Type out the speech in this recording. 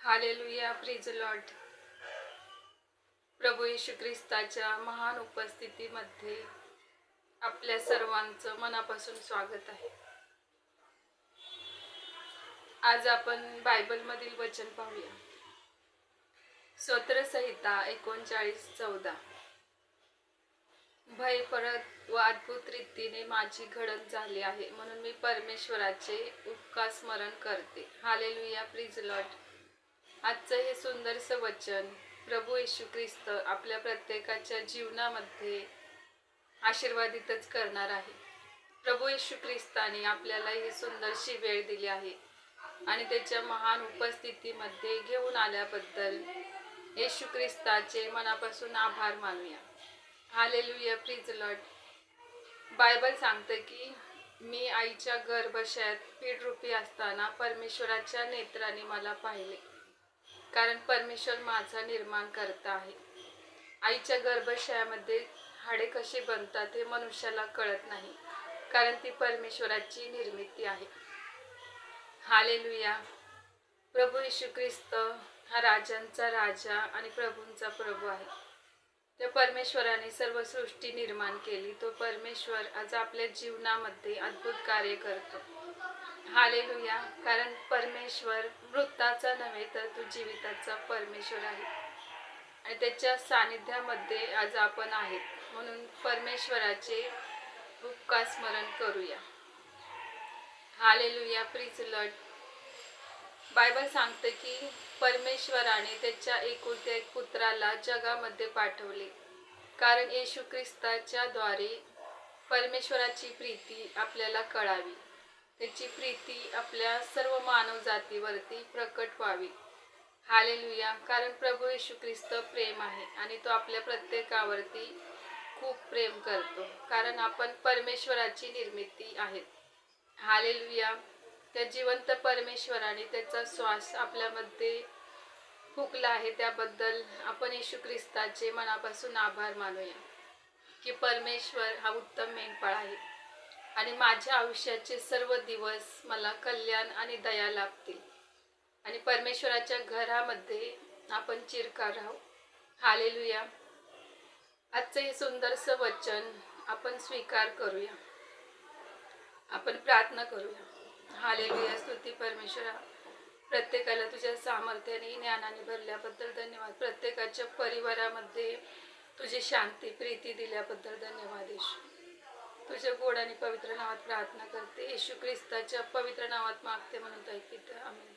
Hallelujah, प्रिज Lord. प्रभू येशू ख्रिस्ताच्या महान उपस्थितीमध्ये आपल्या सर्वांचं मनापासून स्वागत आहे. आज आपण बायबलमधील वचन पाहूया. स्तोत्रसंहिता 39:14. भय परत व अद्भुत रीतीने माझी घडण झाली आहे, म्हणून मी परमेश्वराचे उपकार स्मरण करते. Hallelujah, प्रिज Lord. आजचं हे सुंदरसं वचन प्रभू येशू ख्रिस्त आपल्या प्रत्येकाच्या जीवनामध्ये आशीर्वादितच करणार आहे. प्रभू येशू ख्रिस्ताने आपल्याला ही सुंदरशी वेळ दिली आहे आणि त्याच्या महान उपस्थितीमध्ये घेऊन आल्याबद्दल येशू ख्रिस्ताचे मनापासून आभार मानूया. Hallelujah, प्रिज Lord. बायबल सांगते की मी आईच्या गर्भाशयात पीठरूपी असताना परमेश्वराच्या नेत्राने मला पाहिले, कारण परमेश्वर माझा निर्माण करता आहे. आईच्या गर्भाशयामध्ये हाडे कशी बनतात हे मनुष्याला कळत नाही, कारण ती परमेश्वराची निर्मिती आहे. हालेलुया. प्रभू येशू ख्रिस्त हा राजांचा राजा आणि प्रभूंचा प्रभू आहे. त्या परमेश्वराने सर्व सृष्टी निर्माण केली. तो परमेश्वर आज आपल्या जीवनामध्ये अद्भुत कार्य करतो. हालेलुया. कारण परमेश्वर मृताचा नव्हे तर तो जीविताचा परमेश्वर आहे आणि त्याच्या सानिध्यामध्ये आज आपण आहेत, म्हणून परमेश्वराचे उपकार स्मरण करूया. Hallelujah, प्रिज Lord. बायबल सांगते की परमेश्वराने त्याच्या एकुलत्या एक पुत्राला जगामध्ये पाठवले, कारण येशू ख्रिस्ताच्या द्वारे परमेश्वराची प्रीती आपल्याला कळावी, त्याची प्रीती आपल्या सर्व मानव जातीवरती प्रकट व्हावी. हालेलुया. कारण प्रभू येशू ख्रिस्त प्रेम आहे आणि तो आपल्या प्रत्येकावरती खूप प्रेम करतो, कारण आपण परमेश्वराची निर्मिती आहेत. हालेलुया. त्या जिवंत परमेश्वराने त्याचा श्वास आपल्यामध्ये फुकला आहे, त्याबद्दल आपण येशू ख्रिस्ताचे मनापासून आभार मानूया की परमेश्वर हा उत्तम मेंढपाळ आहे आणि माझ्या आयुष्याचे सर्व दिवस मला कल्याण आणि दया लाभतील आणि परमेश्वराच्या घरामध्ये आपण चिरकाल राहू. हालेलुया. आजचं हे सुंदरसं वचन आपण स्वीकार करूया. आपण प्रार्थना करूया. हालेलुया. स्तुती परमेश्वरा, प्रत्येकाला तुझ्या सामर्थ्याने ज्ञानाने भरल्याबद्दल धन्यवाद. प्रत्येकाच्या परिवारामध्ये तुझी शांती प्रीती दिल्याबद्दल धन्यवाद. येशू, तुझ्या गोड आणि पवित्र नावात प्रार्थना करते. येशू ख्रिस्ताच्या पवित्र नावात मागते म्हणून ऐकते. आमेन.